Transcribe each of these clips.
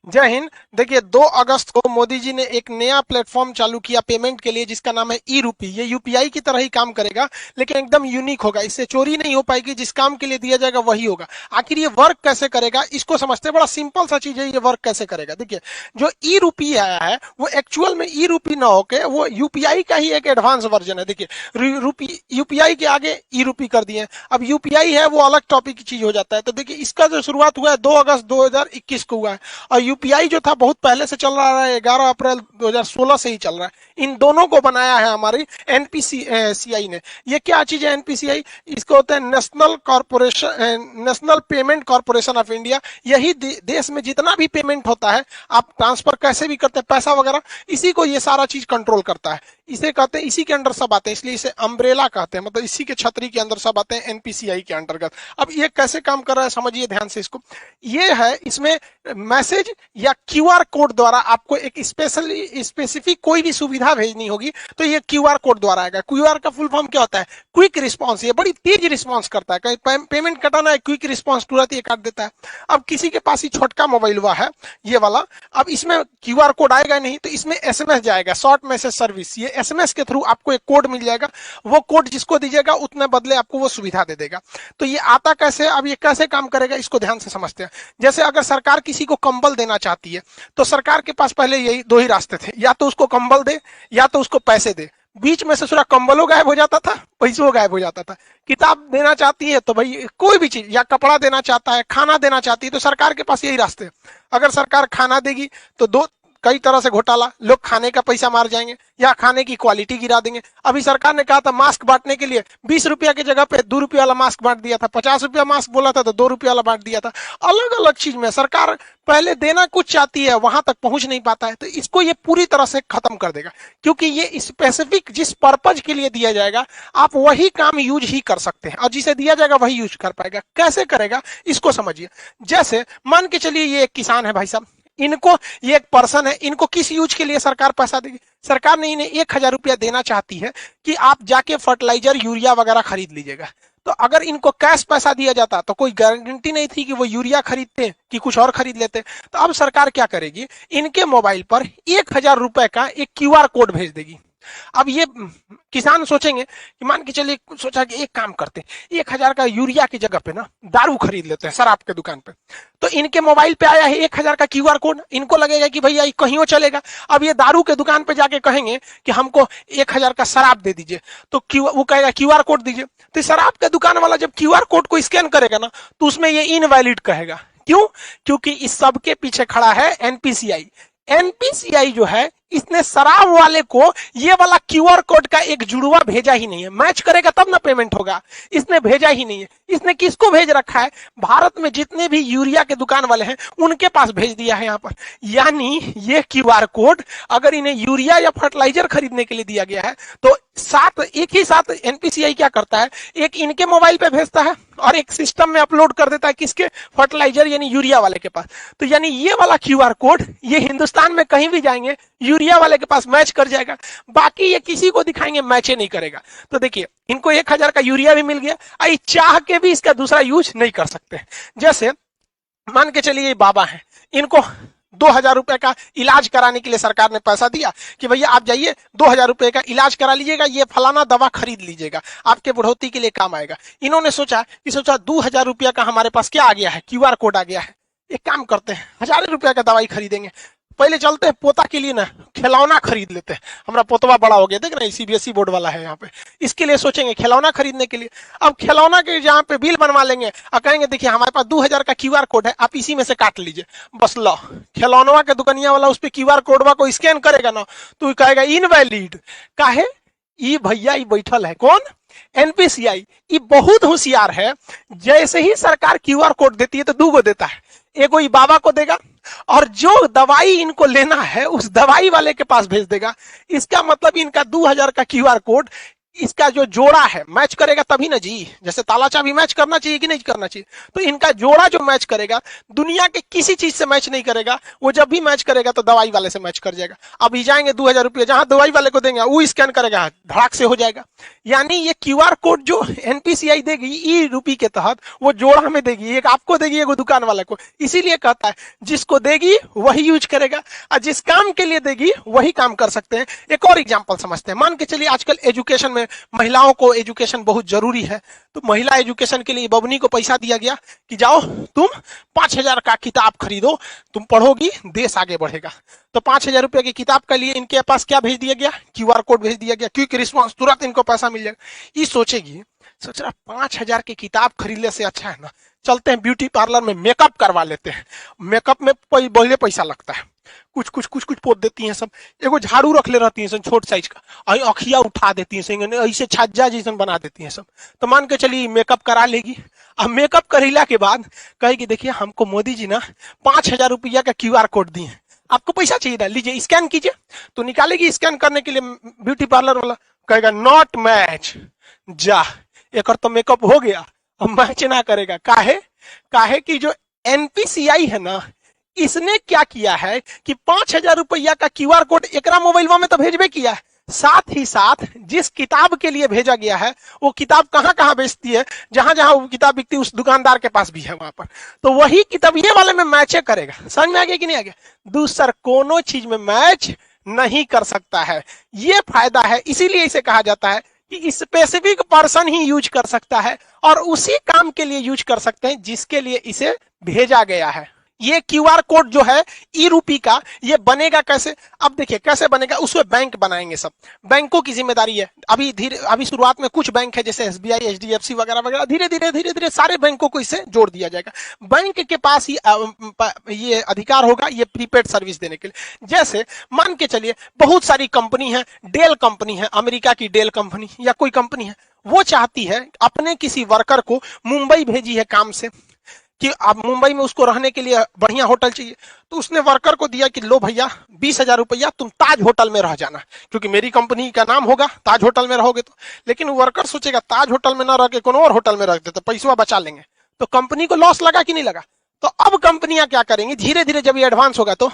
जय हिंद। देखिए 2 अगस्त को मोदी जी ने एक नया प्लेटफॉर्म चालू किया पेमेंट के लिए, जिसका नाम है ई रूपी। ये यूपीआई की तरह ही काम करेगा, लेकिन एकदम यूनिक होगा। इससे चोरी नहीं हो पाएगी, जिस काम के लिए दिया जाएगा वही होगा। आखिर ये वर्क कैसे करेगा, इसको समझते हैं। बड़ा सिंपल सा चीज है, ये वर्क कैसे करेगा। देखिए, जो ई रूपी आया है वो एक्चुअल में ई रूपी ना होके वो यूपीआई का ही एक एडवांस वर्जन है। देखिए, रूपी यूपीआई के आगे ई रूपी कर दिए। अब यूपीआई है वो अलग टॉपिक की चीज हो जाता है। तो देखिए, इसका जो शुरुआत हुआ है 2 अगस्त 2021 को हुआ है, और यूपीआई जो था बहुत पहले से चल रहा है, 11 अप्रैल 2016 से ही चल रहा है। इन दोनों को बनाया है हमारी एनपीसीआई ने। ये क्या चीज है एनपीसीआई? इसको होता है national payment corporation of India. यही देश में जितना भी पेमेंट होता है, आप ट्रांसफर कैसे भी करते हैं पैसा वगैरह, इसी को ये सारा चीज कंट्रोल करता है। इसे कहते हैं, इसी के अंडर सब आते हैं, इसलिए इसे अम्ब्रेला कहते हैं। मतलब इसी के छतरी के अंदर सब आते हैं एनपीसीआई के अंतर्गत। अब ये कैसे काम कर रहा है समझिए ध्यान से इसको। ये है, इसमें मैसेज या क्यूआर कोड द्वारा आपको एक स्पेसिफिक कोई भी सुविधा भेजनी होगी तो ये क्यूआर कोड द्वारा आएगा। क्यूआर का फुल फॉर्म क्या होता है? Quick response. ये बड़ी तेज रिस्पांस करता है। कहीं पेमेंट कटाना है, क्विक रिस्पांस तुरंत ये काट देता है। अब किसी के पास ही छोटका मोबाइल हुआ है ये वाला, अब इसमें क्यूआर कोड आएगा नहीं, तो इसमें एसएमएस जाएगा, शॉर्ट मैसेज सर्विस। ये एसएमएस के थ्रू आपको एक कोड मिल जाएगा। वो कोड जिसको दीजिएगा उतने बदले आपको वो सुविधा दे देगा। तो ये आता कैसे, अब ये कैसे काम करेगा इसको ध्यान से समझते हैं। जैसे अगर सरकार किसी को कंबल देना चाहती है, तो सरकार के पास पहले यही 2 ही रास्ते थे, या तो उसको कंबल दे या तो उसको पैसे दे। बीच में से पूरा कंबलों गायब हो जाता था, पैसों गायब हो जाता था। किताब देना चाहती है तो भाई कोई भी चीज, या कपड़ा देना चाहता है, खाना देना चाहती है, तो सरकार के पास यही रास्ते। अगर सरकार खाना देगी तो कई तरह से घोटाला, लोग खाने का पैसा मार जाएंगे या खाने की क्वालिटी गिरा देंगे। अभी सरकार ने कहा था मास्क बांटने के लिए 20 रुपया की जगह पे 2 रुपया वाला मास्क बांट दिया था, 50 रुपया मास्क बोला था तो 2 रुपया वाला बांट दिया था। अलग अलग चीज में सरकार पहले देना कुछ चाहती है, वहां तक पहुंच नहीं पाता है, तो इसको ये पूरी तरह से खत्म कर देगा। क्योंकि ये स्पेसिफिक जिस पर्पज के लिए दिया जाएगा आप वही काम यूज ही कर सकते हैं, और जिसे दिया जाएगा वही यूज कर पाएगा। कैसे करेगा इसको समझिए। जैसे मान के चलिए ये एक किसान है भाई साहब, इनको, ये एक पर्सन है, इनको किस यूज के लिए सरकार पैसा देगी? सरकार ने इन्हें 1000 रुपया देना चाहती है कि आप जाके फर्टिलाइजर यूरिया वगैरह खरीद लीजिएगा। तो अगर इनको कैश पैसा दिया जाता तो कोई गारंटी नहीं थी कि वो यूरिया खरीदते कि कुछ और खरीद लेते। तो अब सरकार क्या करेगी, इनके मोबाइल पर 1000 रुपए का एक क्यूआर कोड भेज देगी। अब ये किसान सोचेंगे कि मान के चलिए, सोचा कि एक काम करते हैं, 1000 का यूरिया की जगह पे ना दारू खरीद लेते हैं शराब के दुकान पे। तो इनके मोबाइल पे आया है 1000 का क्यूआर कोड, इनको लगेगा कि भैया कहीं चलेगा। अब ये दारू के दुकान पे जाके कहेंगे कि हमको 1000 का शराब दे दीजिए, तो वो कहेगा क्यूआर कोड दीजिए। तो शराब के दुकान वाला जब क्यूआर कोड को स्कैन करेगा ना, तो उसमें ये इनवैलिड कहेगा। क्यों? क्योंकि इस सब के पीछे खड़ा है एनपीसीआई। एनपीसीआई जो है, इसने शराब वाले को ये वाला क्यूआर कोड का एक जुड़वा भेजा ही नहीं है। मैच करेगा तब ना पेमेंट होगा, इसने भेजा ही नहीं है। इसने किसको भेज रखा है? भारत में जितने भी यूरिया के दुकान वाले हैं उनके पास भेज दिया है यहाँ पर। यानी ये क्यूआर कोड अगर इन्हें यूरिया या फर्टिलाइजर खरीदने के लिए दिया गया है, तो एक ही साथ एनपीसीआई क्या करता है, एक इनके मोबाइल पे भेजता है और एक सिस्टम में अपलोड कर देता है, किसके? फर्टिलाइजर यानी यूरिया वाले के पास। तो यानी ये वाला क्यूआर कोड ये हिंदुस्तान में कहीं भी जाएंगे यूरिया वाले के पास मैच कर जाएगा, बाकी ये किसी को दिखाएंगे मैच ही नहीं करेगा। तो देखिए, इनको 1000 का यूरिया भी मिल गया, आई चाह के भी इसका दूसरा यूज नहीं कर सकते। जैसे मान के चलिए ये बाबा है, इनको 2000 रुपए का इलाज कराने के लिए सरकार ने पैसा दिया कि भैया आप जाइए 2000 रुपए का इलाज करा लीजिएगा, ये फलाना दवा खरीद लीजिएगा, आपके बुढ़ौती के लिए काम आएगा। इन्होंने सोचा 2000 रुपया का हमारे पास क्या आ गया है, क्यूआर कोड आ गया है, एक काम करते हैं 1000 रुपया का दवाई खरीदेंगे। पहले चलते हैं पोता के लिए ना खिलौना खरीद लेते हैं, हमारा पोतवा बड़ा हो गया, देख ना सीबीएसई बोर्ड वाला है यहाँ पे, इसके लिए सोचेंगे खिलौना खरीदने के लिए। अब खिलौना के जहाँ पे बिल बनवा लेंगे और कहेंगे देखिए हमारे पास 2000 का क्यूआर कोड है, आप इसी में से काट लीजिए, बस लो। खिलौनवा के दुकानिया वाला उस पर क्यूआर कोडवा को स्कैन करेगा ना, तो कहेगा इनवैलिड। काहे? ई भैया ई बैठल है कौन? एनपीसीआई। ये बहुत होशियार है। जैसे ही सरकार क्यूआर कोड देती है तो 2 गो देता है, एगो ई बाबा को देगा और जो दवाई इनको लेना है उस दवाई वाले के पास भेज देगा। इसका मतलब इनका 2000 का क्यूआर कोड इसका जो जोड़ा है मैच करेगा तभी ना जी, जैसे ताला चाबी मैच करना चाहिए कि नहीं करना चाहिए, तो इनका जोड़ा जो मैच करेगा दुनिया के किसी चीज से मैच नहीं करेगा। वो जब भी मैच करेगा तो दवाई वाले से मैच कर जाएगा। अभी जाएंगे 2000 रुपये जहां दवाई वाले को देंगे वो स्कैन करेगा, धड़ाक से हो जाएगा। यानी ये क्यूआर कोड जो एनपीसीआई देगी ई रूपी के तहत वो जोड़ा में देगी, एक आपको देगी एक दुकान वाले को। इसीलिए कहता है जिसको देगी वही यूज करेगा और जिस काम के लिए देगी वही काम कर सकते हैं। एक और एग्जांपल समझते हैं। मान के चलिए आजकल एजुकेशन में महिलाओं को एजुकेशन बहुत जरूरी है, तो महिला एजुकेशन के लिए बबनी को पैसा दिया गया कि जाओ तुम 5000 का किताब खरीदो, तुम पढ़ोगी देश आगे बढ़ेगा। तो 5000 रुपए की किताब के लिए इनके पास क्या भेज दिया गया, क्यूआर कोड भेज दिया गया, क्विक रिस्पॉन्स, तुरंत इनको पैसा मिल जाएगा। ये सोचेगी, सोच रहा 5000 की किताब खरीदने से अच्छा है ना चलते हैं ब्यूटी पार्लर में मेकअप करवा लेते हैं। मेकअप में पहले पैसा लगता है, कुछ कुछ कुछ कुछ पोत देती हैं सब, एगो झाड़ू रख ले रहती हैं छोट साइज का, अखिया उठा देती हैं, ऐसे छज्जा जैसन बना देती हैं सब। तो मान के चलिए मेकअप करा लेगी। अब मेकअप करेला के बाद कहेगी देखिए हमको मोदी जी ना 5000 रुपया का क्यूआर कोड दिए, आपको पैसा चाहिए ना, लीजिए स्कैन कीजिए। तो निकालेगी स्कैन करने के लिए, ब्यूटी पार्लर वाला कहेगा नॉट मैच, जा एक तो मेकअप हो गया, अब मैच ना करेगा। काहे कि जो एनपीसीआई है ना, इसने क्या किया है कि 5000 रुपया का क्यूआर कोड एकरा मोबाइल में तो भेजबे किया है, साथ ही साथ जिस किताब के लिए भेजा गया है वो किताब कहां कहां बेचती है, जहां जहां वो किताब बिकती है उस दुकानदार के पास भी है वहां पर, तो वही किताब ये वाले में मैच करेगा। समझ में आ गया कि नहीं आ गया? दूसरा कोनो चीज में मैच नहीं कर सकता है, ये फायदा है। इसीलिए इसे कहा जाता है कि स्पेसिफिक पर्सन ही यूज कर सकता है और उसी काम के लिए यूज कर सकते हैं जिसके लिए इसे भेजा गया है। ये क्यूआर कोड जो है ई रूपी का, ये बनेगा कैसे? अब देखिए कैसे बनेगा, उसमें बैंक बनाएंगे, सब बैंकों की जिम्मेदारी है। अभी शुरुआत में कुछ बैंक है जैसे एसबीआई, एचडीएफसी वगैरह वगैरह, धीरे धीरे सारे बैंकों को इससे जोड़ दिया जाएगा। बैंक के पास ही ये अधिकार होगा ये प्रीपेड सर्विस देने के लिए। जैसे मान के चलिए बहुत सारी कंपनी है, डेल कंपनी है, अमेरिका की डेल कंपनी या कोई कंपनी है, वो चाहती है अपने किसी वर्कर को मुंबई भेजी है काम से कि अब मुंबई में उसको रहने के लिए बढ़िया होटल चाहिए, तो उसने वर्कर को दिया कि लो भैया 20,000 रुपया तुम ताज होटल में रह जाना, क्योंकि मेरी कंपनी का नाम होगा, ताज होटल में रहोगे तो। लेकिन वर्कर सोचेगा ताज होटल में ना रह के कोनो और होटल में रखते तो पैसा बचा लेंगे, तो कंपनी को लॉस लगा कि नहीं लगा? तो अब कंपनियां क्या करेंगी, धीरे धीरे जब ये एडवांस होगा तो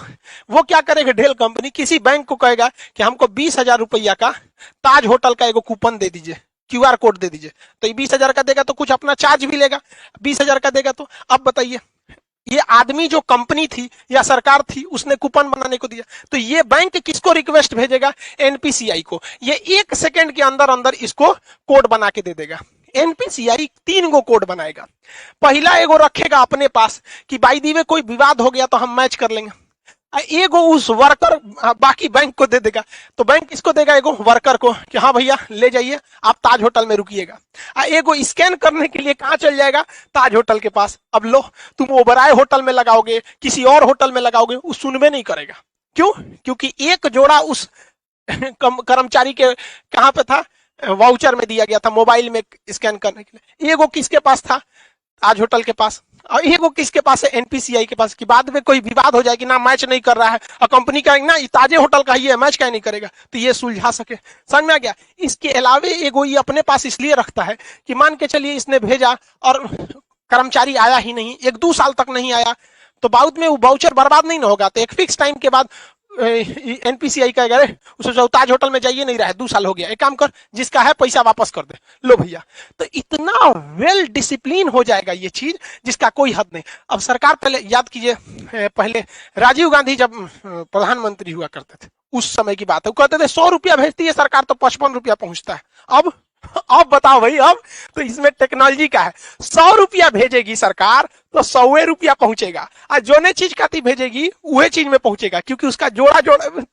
वो क्या करेगा, डेल कंपनी किसी बैंक को कहेगा कि हमको 20,000 रुपया का ताज होटल का एगो कूपन दे दीजिए, क्यूआर कोड दे दीजिए। तो ये 20,000 का देगा तो कुछ अपना चार्ज भी लेगा, 20,000 का देगा। तो अब बताइए ये आदमी जो कंपनी थी या सरकार थी उसने कूपन बनाने को दिया, तो ये बैंक किसको रिक्वेस्ट भेजेगा, एनपीसीआई को। ये 1 सेकंड के अंदर अंदर इसको कोड बना के दे देगा। एनपीसीआई 3 गो कोड बनाएगा। पहला एगो रखेगा अपने पास कि बाई दी में कोई विवाद हो गया तो हम मैच कर लेंगे, एगो उस वर्कर बाकी बैंक को दे देगा। तो बैंक किसको देगा, एगो वर्कर को कि हाँ भैया ले जाइए आप ताज होटल में रुकिएगा। एगो स्कैन करने के लिए कहां चल जाएगा, ताज होटल के पास। अब लो तुम ओबराय होटल में लगाओगे, किसी और होटल में लगाओगे, वो सुनबे नहीं करेगा। क्यों? क्योंकि एक जोड़ा उस कर्मचारी के कहां पे था, वाउचर में दिया गया था मोबाइल में स्कैन करने के लिए। एगो किसके पास था, ताज होटल के पास, और एगो किसके पास है, एनपीसीआई के पास। कि बाद में कोई विवाद हो जाए कि ना मैच नहीं कर रहा है और कंपनी का ना ताजे होटल का ही है, मैच क्या नहीं करेगा, तो ये सुलझा सके। समझ में आ गया? इसके अलावे एगो ये अपने पास इसलिए रखता है कि मान के चलिए इसने भेजा और कर्मचारी आया ही नहीं, 1-2 साल तक नहीं आया, तो बाद में वो वाउचर बर्बाद नहीं ना होगा। तो एक फिक्स टाइम के बाद एनपीसीआई कहेगा अरे उसे ताज होटल में जाइए, नहीं रहा है 2 साल हो गया, एक काम कर जिसका है पैसा वापस कर दे, लो भैया। तो इतना वेल डिसिप्लिन हो जाएगा ये चीज जिसका कोई हद नहीं। अब सरकार पहले याद कीजिए, पहले राजीव गांधी जब प्रधानमंत्री हुआ करते थे उस समय की बात है, वो कहते थे 100 रुपया भेजती है सरकार तो 55 रुपया पहुंचता है। अब बताओ भाई, अब तो इसमें टेक्नोलॉजी का है, 100 रुपया भेजेगी सरकार तो 100 रुपया पहुंचेगा, और जो ने चीज काती भेजेगी वही चीज में पहुंचेगा, क्योंकि उसका जोड़ा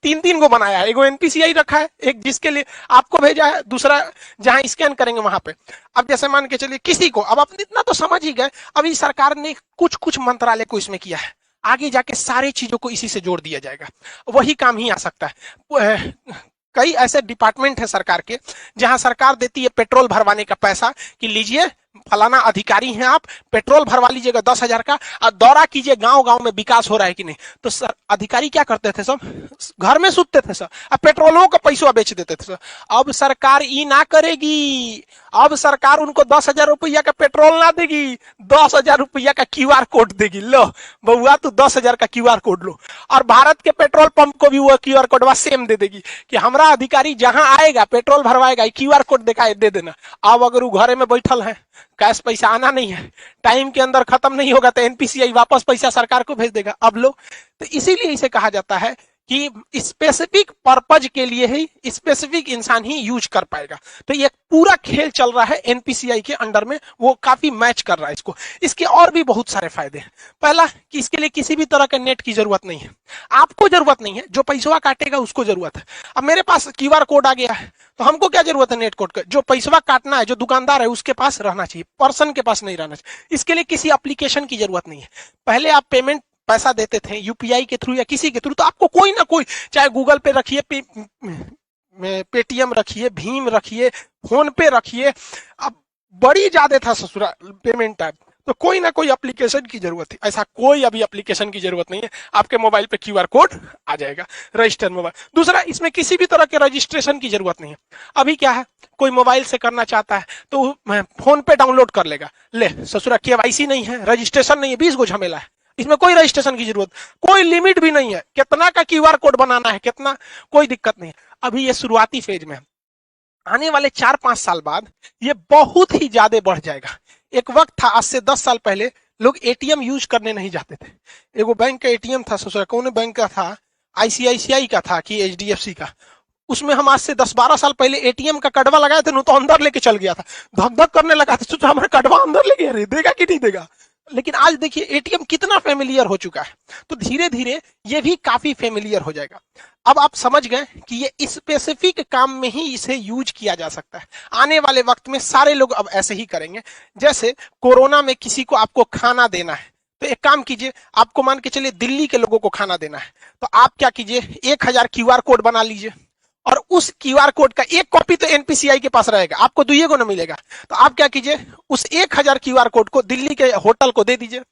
3 गो बनाया है। एगो एनपीसीआई रखा है, एक जिसके लिए आपको भेजा है, दूसरा जहां स्कैन करेंगे वहां पे। अब जैसे मान के चलिए किसी को, अब अपने इतना तो समझ ही गए, अभी सरकार ने कुछ मंत्रालय को इसमें किया है, आगे जाके सारी चीजों को इसी से जोड़ दिया जाएगा, वही काम ही आ सकता है। कई ऐसे डिपार्टमेंट है सरकार के जहां सरकार देती है पेट्रोल भरवाने का पैसा कि लीजिए फलाना अधिकारी हैं आप, पेट्रोल भरवा लीजिएगा 10,000 का और दौरा कीजिए गांव गांव में विकास हो रहा है कि नहीं। तो सर अधिकारी क्या करते थे सब, घर में सुतते थे सर, अब पेट्रोलों का पैसा बेच देते थे सर। अब सरकार ई ना करेगी, अब सरकार उनको 10,000 रुपया का पेट्रोल ना देगी, 10,000 रुपया का QR कोड देगी। लो बउआ तू 10,000 का QR कोड लो, और भारत के पेट्रोल पंप को भी वो QR कोड सेम दे देगी कि हमारा अधिकारी जहां आएगा पेट्रोल भरवाएगा, QR कोड दिखाए दे देना। अब अगर वो घरे में बैठल है, कैश पैसा आना नहीं है, टाइम के अंदर खत्म नहीं होगा, तो NPCI वापस पैसा सरकार को भेज देगा। अब लो, तो इसीलिए इसे कहा जाता है कि स्पेसिफिक पर्पज के लिए ही स्पेसिफिक इंसान ही यूज कर पाएगा। तो ये पूरा खेल चल रहा है NPCI के अंडर में, वो काफी मैच कर रहा है इसको। इसके और भी बहुत सारे फायदे हैं। पहला कि इसके लिए किसी भी तरह के नेट की जरूरत नहीं है, आपको जरूरत नहीं है, जो पैसा काटेगा उसको जरूरत है। अब मेरे पास QR कोड आ गया है, तो हमको क्या जरूरत है नेट कोड का, जो पैसा काटना है, जो दुकानदार है उसके पास रहना चाहिए, पर्सन के पास नहीं रहना चाहिए। इसके लिए किसी एप्लीकेशन की जरूरत नहीं है। पहले आप पेमेंट पैसा देते थे UPI के थ्रू या किसी के थ्रू, तो आपको कोई ना कोई, चाहे गूगल पे रखिए, पेटीएम रखिए, भीम रखिए, फोन पे रखिए, अब बड़ी ज्यादा था ससुरा पेमेंट ऐप, तो कोई ना कोई एप्लीकेशन की जरूरत थी। ऐसा कोई अभी एप्लीकेशन की जरूरत नहीं है, आपके मोबाइल पे QR कोड आ जाएगा, रजिस्टर मोबाइल। दूसरा, इसमें किसी भी तरह के रजिस्ट्रेशन की जरूरत नहीं है। अभी क्या है, कोई मोबाइल से करना चाहता है तो फोन पे डाउनलोड कर लेगा, ले ससुरा KYC नहीं है, रजिस्ट्रेशन नहीं है, 20 गो झमेला है, इसमें कोई रजिस्ट्रेशन की जरूरत, कोई लिमिट भी नहीं है, कितना का QR कोड बनाना है, कितना, कोई दिक्कत नहीं है। अभी ये शुरुआती फेज में, आने वाले 4-5 साल बाद ये बहुत ही ज्यादा बढ़ जाएगा। एक वक्त था, आज से 10 साल पहले लोग ATM यूज करने नहीं जाते थे। एगो बैंक का ATM था ससुरा, कौन बैंक का था, ICICI का था कि HDFC का, उसमें हम आज से 10-12 साल पहले ATM का कड़वा लगाए थे, तो अंदर लेके चल गया था, धक धक करने लगा था, सोचा हमारा कड़वा अंदर ले गया रे, देगा कि नहीं देगा। लेकिन आज देखिए ATM कितना फेमिलियर हो चुका है, तो धीरे धीरे ये भी काफी फेमिलियर हो जाएगा। अब आप समझ गए कि ये स्पेसिफिक काम में ही इसे यूज किया जा सकता है। आने वाले वक्त में सारे लोग अब ऐसे ही करेंगे। जैसे कोरोना में किसी को आपको खाना देना है, तो एक काम कीजिए, आपको मान के चलिए दिल्ली के लोगों को खाना देना है, तो आप क्या कीजिए, 1000 QR कोड बना लीजिए, और उस QR कोड का एक कॉपी तो NPCI के पास रहेगा, आपको दुइये को ना मिलेगा। तो आप क्या कीजिए, उस 1000 QR कोड को दिल्ली के होटल को दे दीजिए,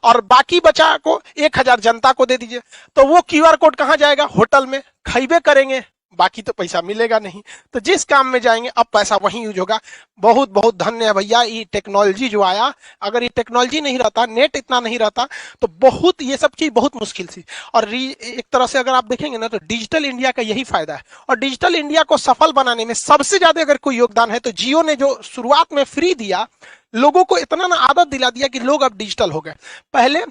और बाकी बचा को 1000 जनता को दे दीजिए। तो वो QR कोड कहां जाएगा, होटल में, खाइबे करेंगे, बाकी तो पैसा मिलेगा नहीं। तो जिस काम में जाएंगे अब पैसा वहीं यूज होगा। बहुत बहुत धन्य है भैया ये टेक्नोलॉजी जो आया, अगर ये टेक्नोलॉजी नहीं रहता, नेट इतना नहीं रहता, तो बहुत ये सब चीज बहुत मुश्किल थी। और एक तरह से अगर आप देखेंगे ना, तो डिजिटल इंडिया का यही फायदा है। और डिजिटल इंडिया को सफल बनाने में सबसे ज्यादा अगर कोई योगदान है तो जियो ने, जो शुरुआत में फ्री दिया, लोगों को इतना ना आदत दिला दिया कि लोग अब डिजिटल हो गए। पहले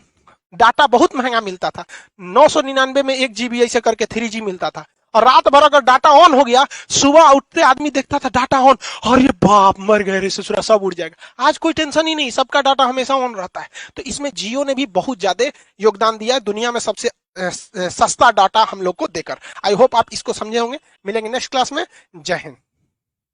डाटा बहुत महंगा मिलता था, 999 में 1 GB ऐसे करके 3G मिलता था, और रात भर अगर डाटा ऑन हो गया, सुबह उठते आदमी देखता था डाटा ऑन, अरे बाप मर गए रे ससुरा, सब उड़ जाएगा। आज कोई टेंशन ही नहीं, सबका डाटा हमेशा ऑन रहता है। तो इसमें जियो ने भी बहुत ज्यादा योगदान दिया है, दुनिया में सबसे सस्ता डाटा हम लोग को देकर। आई होप आप इसको समझे होंगे। मिलेंगे नेक्स्ट क्लास में। जय हिंद।